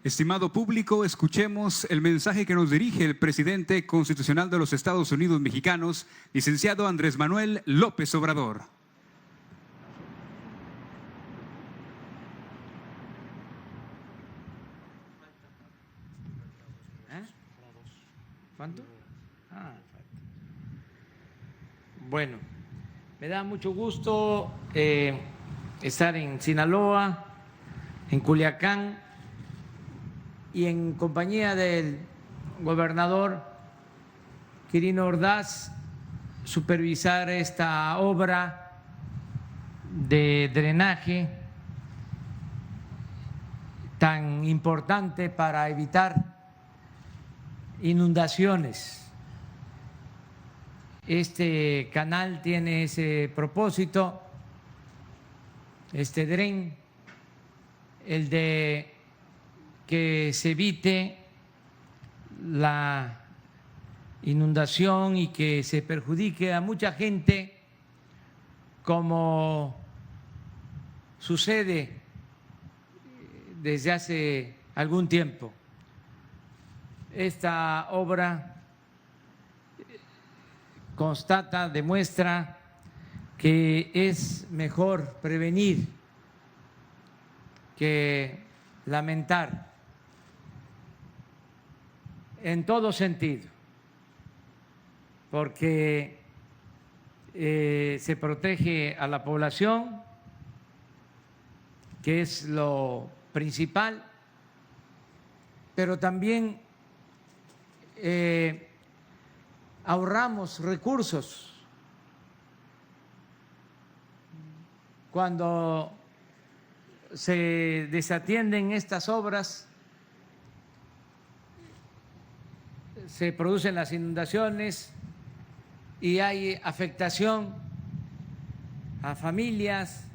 Estimado público, escuchemos el mensaje que nos dirige el presidente constitucional de los Estados Unidos mexicanos, licenciado Andrés Manuel López Obrador. ¿Cuánto? Bueno, me da mucho gusto estar en Sinaloa, en Culiacán y en compañía del gobernador Quirino Ordaz, supervisar esta obra de drenaje tan importante para evitar inundaciones. Este canal tiene ese propósito, este dren, el de que se evite la inundación y que se perjudique a mucha gente, como sucede desde hace algún tiempo. Esta obra constata, demuestra que es mejor prevenir que lamentar en todo sentido, porque se protege a la población, que es lo principal, pero también ahorramos recursos. Cuando se desatienden estas obras, se producen las inundaciones y hay afectación a familias,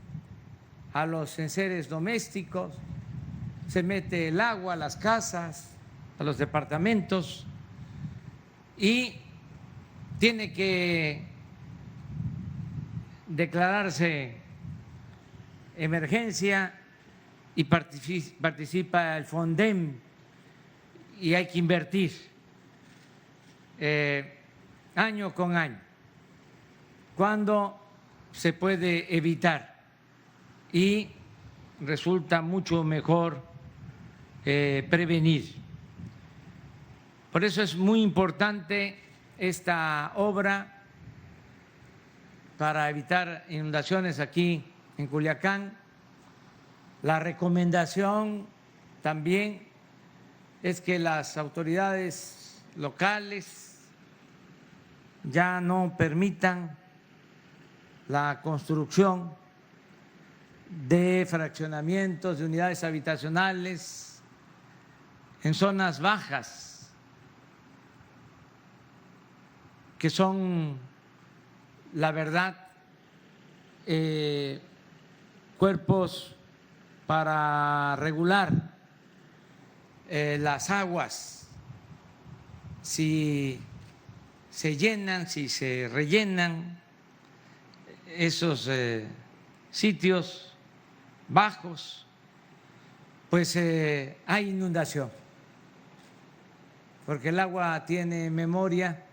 a los enseres domésticos, se mete el agua a las casas, a los departamentos, y tiene que declararse emergencia y participa el FONDEM y hay que invertir año con año, cuando se puede evitar y resulta mucho mejor prevenir. Por eso es muy importante esta obra para evitar inundaciones aquí en Culiacán. La recomendación también es que las autoridades locales ya no permitan la construcción de fraccionamientos, de unidades habitacionales en zonas bajas, que son, la verdad, cuerpos para regular las aguas, si se llenan, si se rellenan esos sitios bajos, pues hay inundación, porque el agua tiene memoria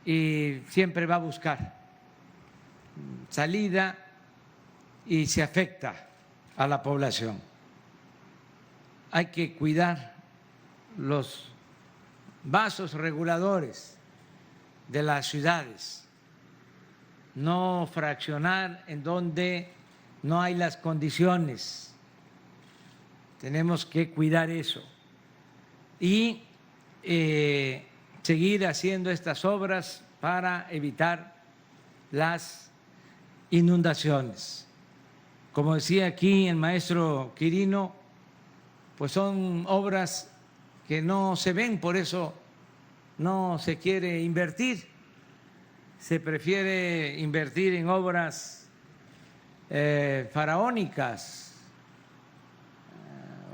y siempre va a buscar salida y se afecta a la población. Hay que cuidar los vasos reguladores de las ciudades, no fraccionar en donde no hay las condiciones. Tenemos que cuidar eso y seguir haciendo estas obras para evitar las inundaciones. Como decía aquí el maestro Quirino, pues son obras que no se ven, por eso no se quiere invertir. Se prefiere invertir en obras faraónicas,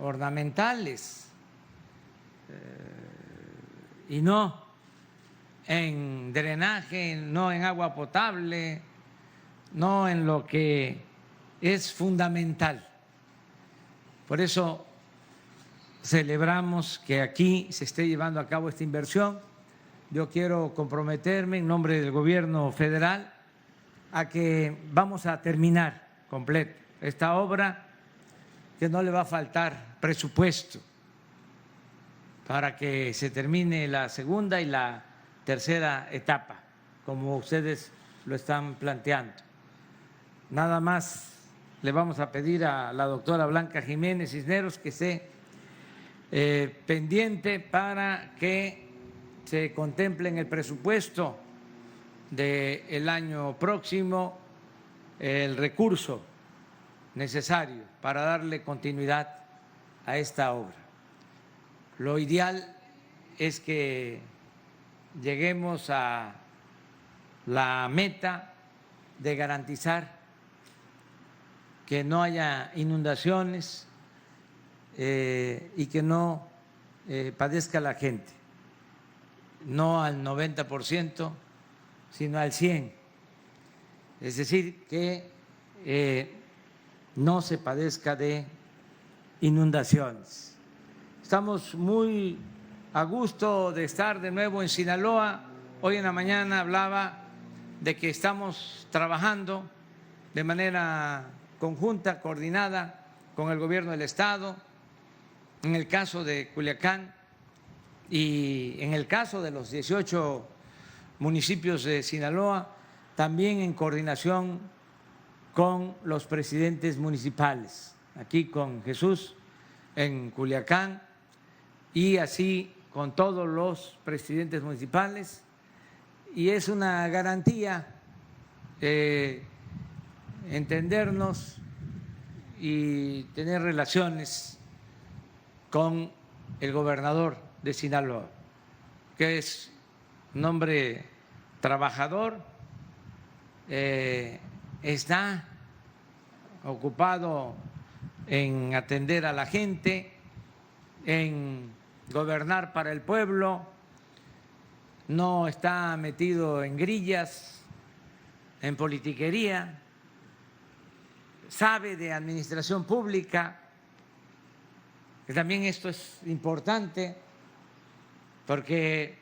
ornamentales, y no en drenaje, no en agua potable, no en lo que es fundamental. Por eso celebramos que aquí se esté llevando a cabo esta inversión. Yo quiero comprometerme en nombre del gobierno federal a que vamos a terminar completo esta obra, que no le va a faltar presupuesto para que se termine la segunda y la tercera etapa, como ustedes lo están planteando. Nada más le vamos a pedir a la doctora Blanca Jiménez Cisneros que esté pendiente para que se contemple en el presupuesto del año próximo el recurso necesario para darle continuidad a esta obra. Lo ideal es que lleguemos a la meta de garantizar que no haya inundaciones y que no padezca la gente, no al 90%, sino al 100%, es decir, que no se padezca de inundaciones. Estamos muy a gusto de estar de nuevo en Sinaloa. Hoy en la mañana hablaba de que estamos trabajando de manera conjunta, coordinada con el gobierno del Estado, en el caso de Culiacán y en el caso de los 18 municipios de Sinaloa, también en coordinación con los presidentes municipales, aquí con Jesús en Culiacán y así con todos los presidentes municipales, y es una garantía entendernos y tener relaciones con el gobernador de Sinaloa, que es un hombre trabajador, está ocupado en atender a la gente, en gobernar para el pueblo, no está metido en grillas, en politiquería, sabe de administración pública, que también esto es importante, porque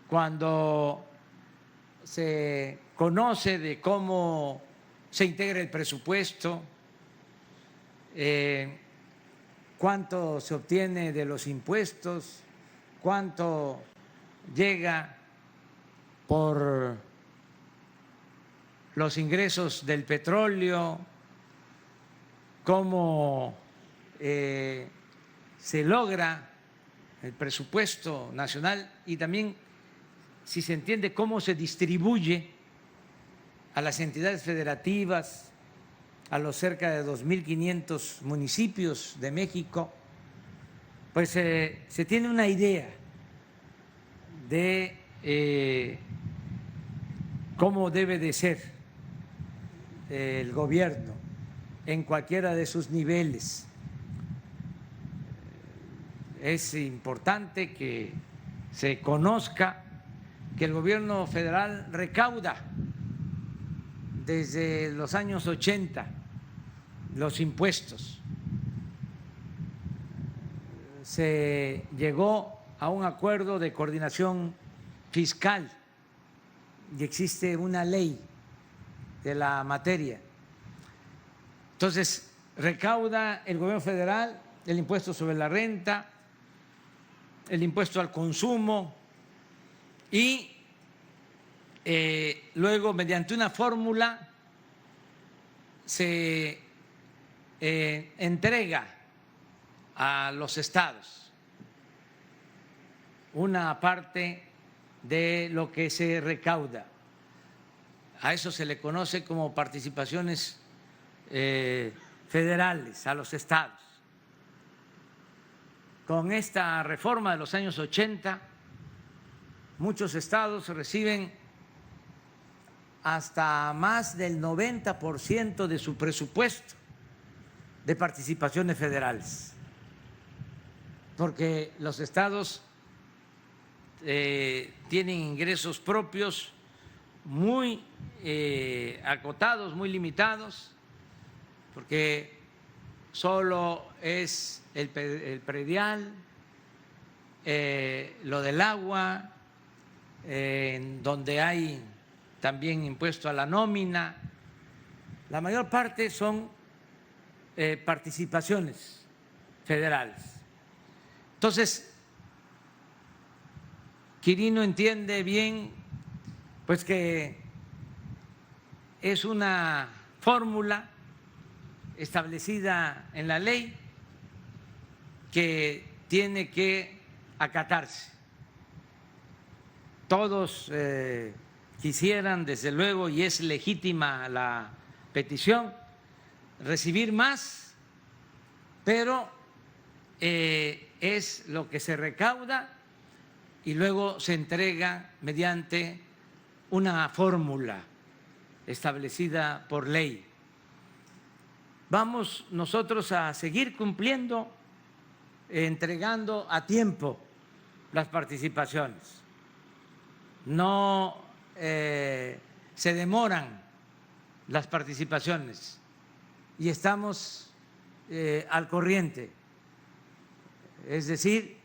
cuando se conoce de cómo se integra el presupuesto, cuánto se obtiene de los impuestos, cuánto llega por los ingresos del petróleo, cómo se logra el presupuesto nacional y también si se entiende cómo se distribuye a las entidades federativas, a los cerca de 2.500 municipios de México, pues se tiene una idea de cómo debe de ser el gobierno en cualquiera de sus niveles. Es importante que se conozca que el gobierno federal recauda desde los años 80 los impuestos. Se llegó a un acuerdo de coordinación fiscal y existe una ley de la materia. Entonces, recauda el gobierno federal el impuesto sobre la renta, el impuesto al consumo y luego, mediante una fórmula, se entrega a los estados una parte de lo que se recauda. A eso se le conoce como participaciones federales a los estados. Con esta reforma de los años 80, muchos estados reciben hasta más del 90% de su presupuesto de participaciones federales, porque los estados tienen ingresos propios muy acotados, muy limitados, porque solo es el predial, lo del agua, donde hay también impuesto a la nómina. La mayor parte son participaciones federales. Entonces, Quirino entiende bien pues que es una fórmula establecida en la ley que tiene que acatarse. Todos quisieran, desde luego, y es legítima la petición, recibir más, pero es lo que se recauda y luego se entrega mediante una fórmula establecida por ley. Vamos nosotros a seguir cumpliendo, entregando a tiempo las participaciones. No se demoran las participaciones y estamos al corriente. Es decir,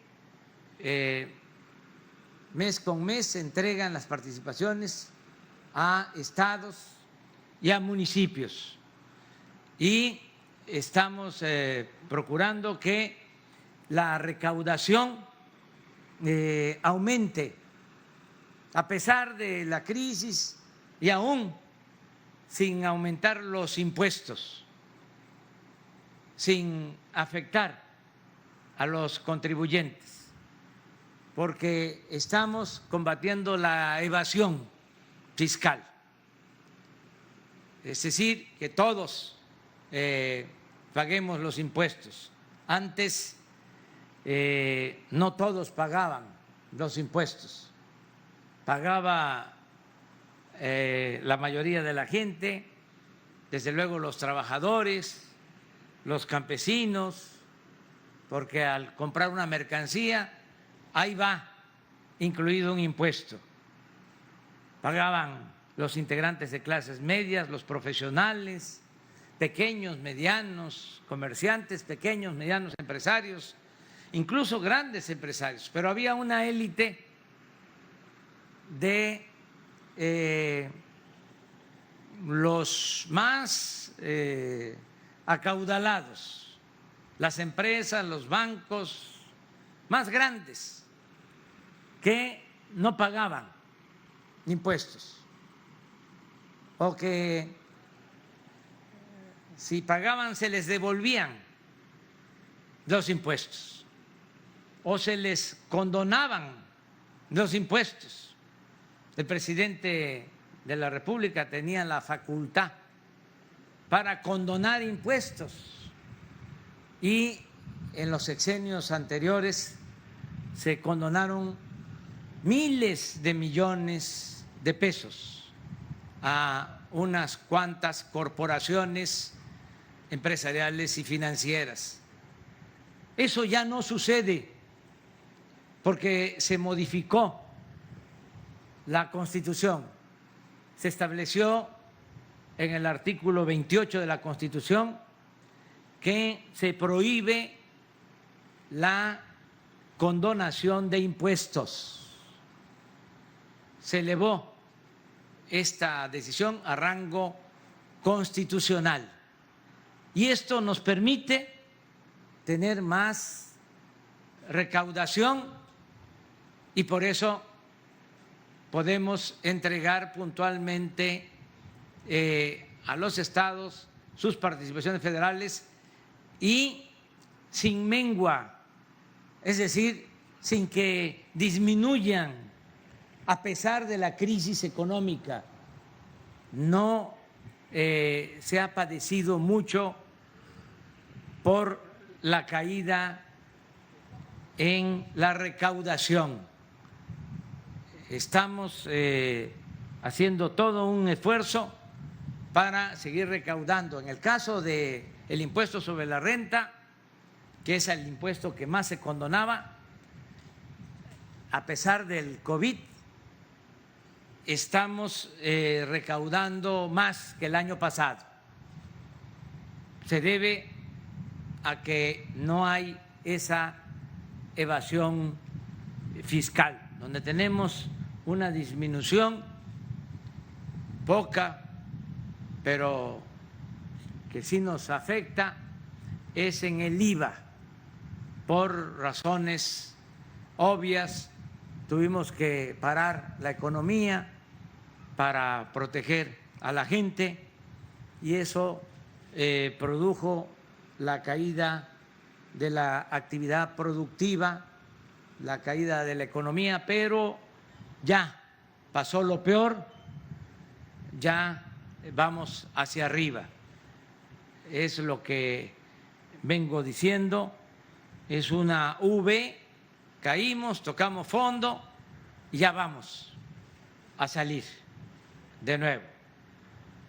mes con mes se entregan las participaciones a estados y a municipios. Y estamos procurando que la recaudación aumente a pesar de la crisis y aún sin aumentar los impuestos, sin afectar a los contribuyentes, porque estamos combatiendo la evasión fiscal. Es decir, que todos paguemos los impuestos. Antes no todos pagaban los impuestos, pagaba la mayoría de la gente, desde luego los trabajadores, los campesinos, porque al comprar una mercancía, ahí va incluido un impuesto. Pagaban los integrantes de clases medias, los profesionales, pequeños, medianos, comerciantes, pequeños, medianos empresarios, incluso grandes empresarios, pero había una élite de los más acaudalados, las empresas, los bancos más grandes, que no pagaban impuestos o que si pagaban se les devolvían los impuestos o se les condonaban los impuestos. El presidente de la República tenía la facultad para condonar impuestos y en los sexenios anteriores se condonaron miles de millones de pesos a unas cuantas corporaciones empresariales y financieras. Eso ya no sucede porque se modificó la Constitución. Se estableció en el artículo 28 de la Constitución que se prohíbe la condonación de impuestos. Se elevó esta decisión a rango constitucional y esto nos permite tener más recaudación y por eso podemos entregar puntualmente a los estados sus participaciones federales y sin mengua, es decir, sin que disminuyan a pesar de la crisis económica. No se ha padecido mucho por la caída en la recaudación. Estamos haciendo todo un esfuerzo para seguir recaudando. En el caso del impuesto sobre la renta, que es el impuesto que más se condonaba, a pesar del COVID, estamos recaudando más que el año pasado. Se debe a que no hay esa evasión fiscal, donde tenemos una disminución poca, pero que sí nos afecta, es en el IVA. Por razones obvias tuvimos que parar la economía para proteger a la gente y eso produjo la caída de la actividad productiva, la caída de la economía, pero ya pasó lo peor, ya vamos hacia arriba. Es lo que vengo diciendo, es una V, caímos, tocamos fondo y ya vamos a salir de nuevo.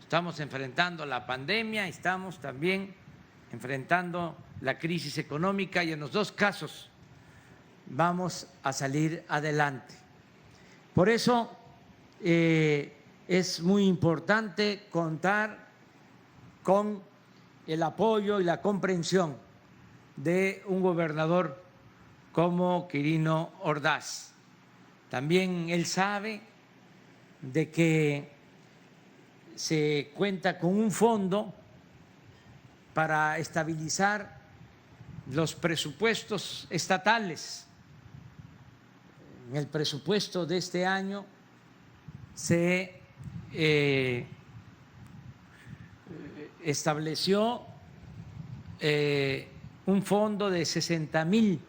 Estamos enfrentando la pandemia, estamos también enfrentando la crisis económica y en los dos casos vamos a salir adelante. Por eso es muy importante contar con el apoyo y la comprensión de un gobernador como Quirino Ordaz. También él sabe de que se cuenta con un fondo para estabilizar los presupuestos estatales. En el presupuesto de este año se estableció un fondo de 60,000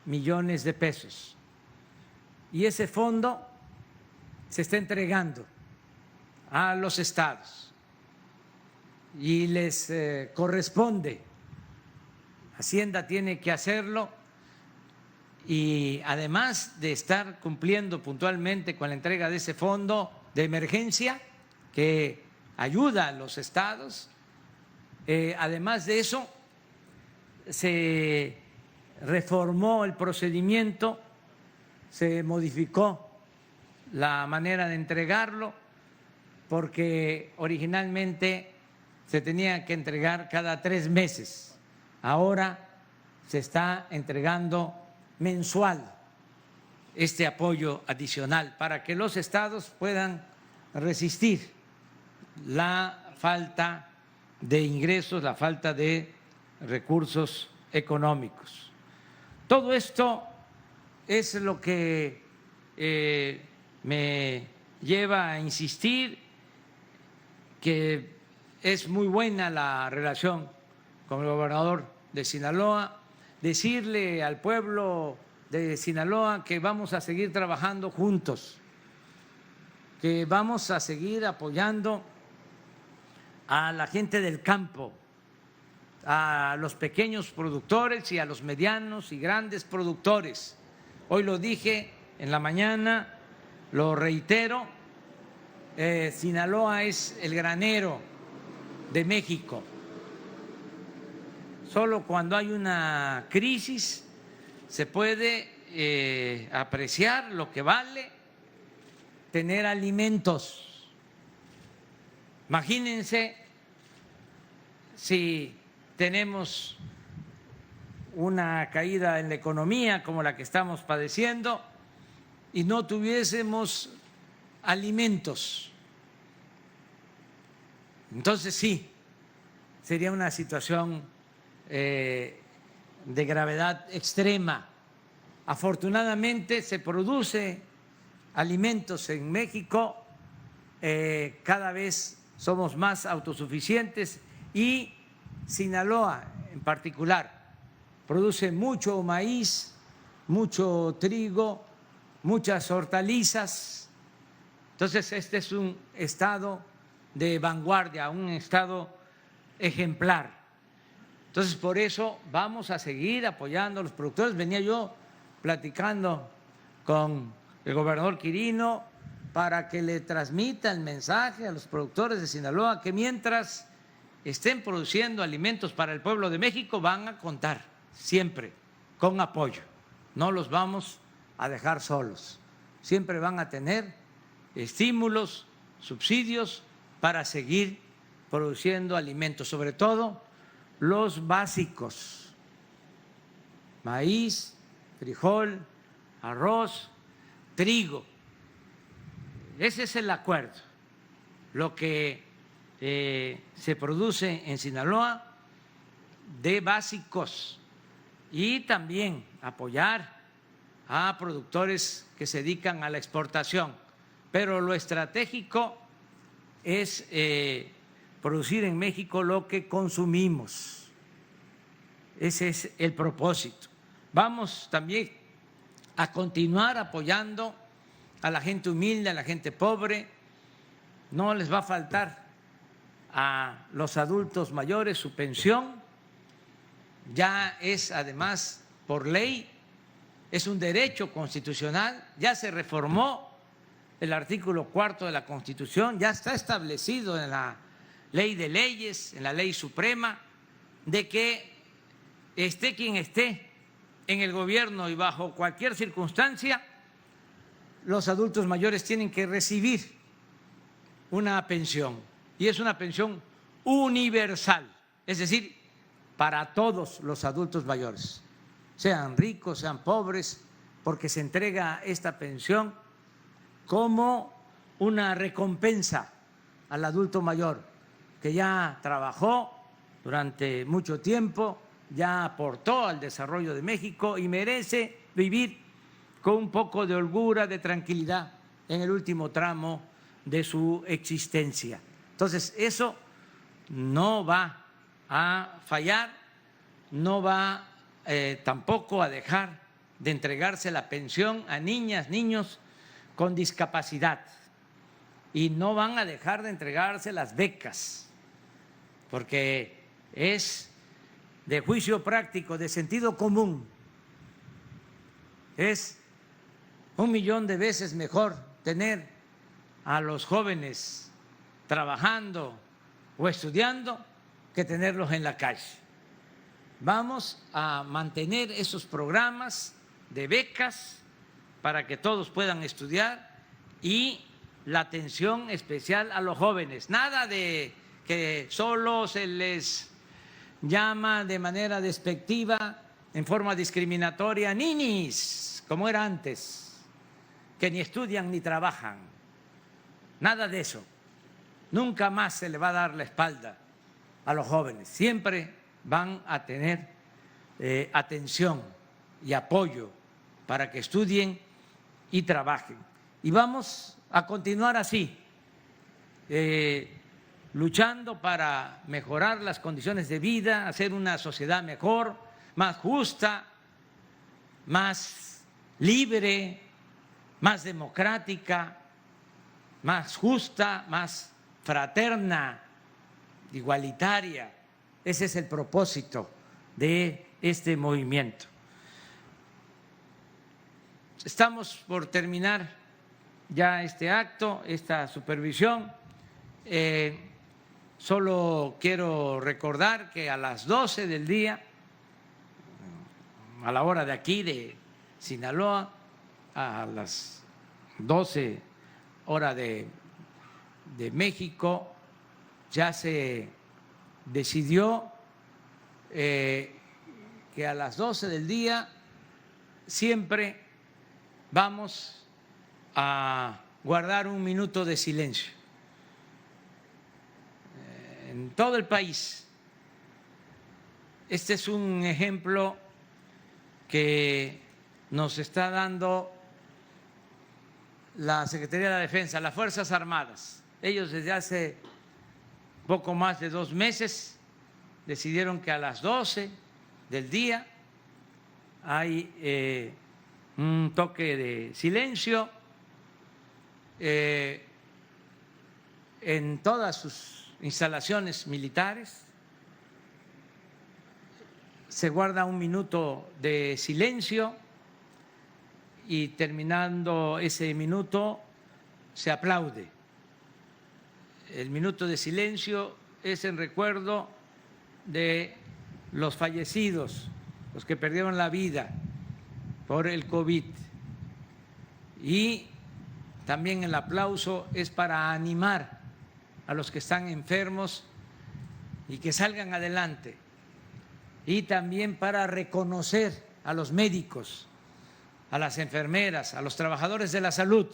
millones de pesos y ese fondo se está entregando a los estados y les corresponde. Hacienda tiene que hacerlo y además de estar cumpliendo puntualmente con la entrega de ese fondo de emergencia que ayuda a los estados, además de eso se reformó el procedimiento, se modificó la manera de entregarlo porque originalmente se tenía que entregar cada 3 meses, ahora se está entregando mensual este apoyo adicional para que los estados puedan resistir la falta de ingresos, la falta de recursos económicos. Todo esto es lo que me lleva a insistir que es muy buena la relación con el gobernador de Sinaloa, decirle al pueblo de Sinaloa que vamos a seguir trabajando juntos, que vamos a seguir apoyando a la gente del campo, a los pequeños productores y a los medianos y grandes productores. Hoy lo dije en la mañana, lo reitero, Sinaloa es el granero de México. Solo cuando hay una crisis se puede apreciar lo que vale tener alimentos. Imagínense si tenemos una caída en la economía como la que estamos padeciendo y no tuviésemos alimentos. Entonces sí, sería una situación de gravedad extrema. Afortunadamente se produce alimentos en México, cada vez somos más autosuficientes y Sinaloa en particular produce mucho maíz, mucho trigo, muchas hortalizas. Entonces este es un estado de vanguardia, un estado ejemplar. Entonces por eso vamos a seguir apoyando a los productores. Venía yo platicando con el gobernador Quirino para que le transmita el mensaje a los productores de Sinaloa que mientras estén produciendo alimentos para el pueblo de México van a contar siempre con apoyo, no los vamos a dejar solos, siempre van a tener estímulos, subsidios para seguir produciendo alimentos, sobre todo los básicos, maíz, frijol, arroz, trigo. Ese es el acuerdo. Lo que se produce en Sinaloa de básicos y también apoyar a productores que se dedican a la exportación. Pero lo estratégico es producir en México lo que consumimos. Ese es el propósito. Vamos también a continuar apoyando a la gente humilde, a la gente pobre. No les va a faltar a los adultos mayores su pensión. Ya es además por ley, es un derecho constitucional, ya se reformó el artículo 4 de la Constitución, ya está establecido en la ley de leyes, en la ley suprema, de que esté quien esté en el gobierno y bajo cualquier circunstancia, los adultos mayores tienen que recibir una pensión, y es una pensión universal, es decir, para todos los adultos mayores, sean ricos, sean pobres, porque se entrega esta pensión como una recompensa al adulto mayor que ya trabajó durante mucho tiempo, ya aportó al desarrollo de México y merece vivir con un poco de holgura, de tranquilidad en el último tramo de su existencia. Entonces, eso no va a fallar, no va tampoco a dejar de entregarse la pensión a niñas, niños con discapacidad, y no van a dejar de entregarse las becas, porque es de juicio práctico, de sentido común. Es 1.000.000 de veces mejor tener a los jóvenes trabajando o estudiando que tenerlos en la calle. Vamos a mantener esos programas de becas para que todos puedan estudiar y la atención especial a los jóvenes. Nada de que solo se les llama de manera despectiva, en forma discriminatoria, ninis, como era antes, que ni estudian ni trabajan. Nada de eso. Nunca más se le va a dar la espalda a los jóvenes. Siempre van a tener atención y apoyo para que estudien y trabajen. Y vamos a continuar así, luchando para mejorar las condiciones de vida, hacer una sociedad mejor, más justa, más libre, más democrática, más justa, más fraterna, igualitaria. Ese es el propósito de este movimiento. Estamos por terminar ya este acto, esta supervisión. Solo quiero recordar que a las 12 del día, a la hora de aquí de Sinaloa, a las 12 hora de México, ya se decidió que a las 12 del día siempre vamos a guardar un minuto de silencio en todo el país. Este es un ejemplo que nos está dando la Secretaría de la Defensa, las Fuerzas Armadas. Ellos desde hace poco más de 2 meses decidieron que a las 12 del día hay un toque de silencio en todas sus instalaciones militares. Se guarda un minuto de silencio y terminando ese minuto se aplaude. El minuto de silencio es en recuerdo de los fallecidos, los que perdieron la vida por el COVID. Y también el aplauso es para animar a los que están enfermos y que salgan adelante, y también para reconocer a los médicos, a las enfermeras, a los trabajadores de la salud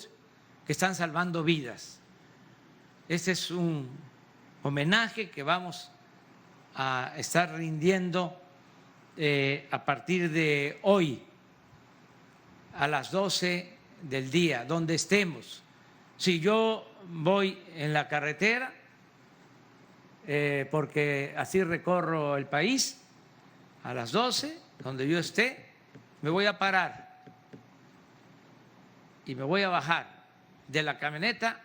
que están salvando vidas. Este es un homenaje que vamos a estar rindiendo a partir de hoy a las 12 del día, donde estemos. Si yo voy en la carretera, porque así recorro el país, a las 12, donde yo esté, me voy a parar y me voy a bajar de la camioneta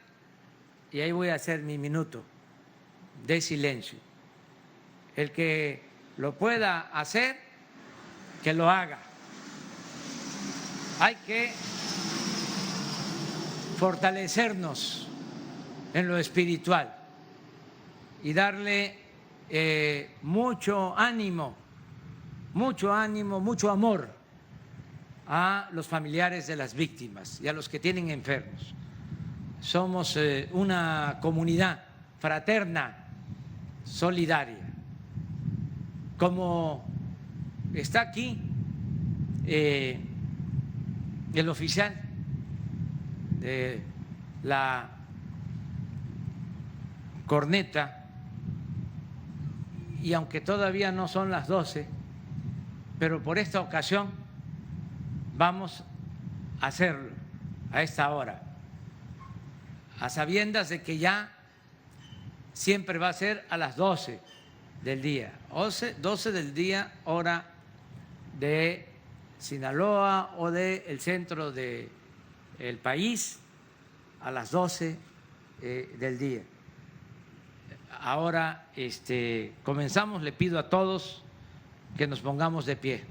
y ahí voy a hacer mi minuto de silencio. El que lo pueda hacer, que lo haga. Hay que fortalecernos en lo espiritual y darle mucho ánimo, mucho amor a los familiares de las víctimas y a los que tienen enfermos. Somos una comunidad fraterna, solidaria. Como está aquí el oficial de la corneta, y aunque todavía no son las 12, pero por esta ocasión vamos a hacerlo a esta hora, a sabiendas de que ya siempre va a ser a las 12 del día, 12 del día, hora de Sinaloa o del centro del país, a las 12 del día. Ahora comenzamos, le pido a todos que nos pongamos de pie.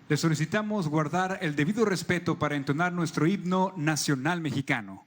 Le solicitamos guardar el debido respeto para entonar nuestro himno nacional mexicano.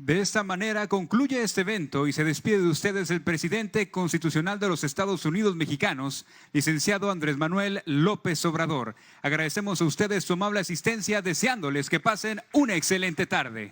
De esta manera concluye este evento y se despide de ustedes el presidente constitucional de los Estados Unidos mexicanos, licenciado Andrés Manuel López Obrador. Agradecemos a ustedes su amable asistencia, deseándoles que pasen una excelente tarde.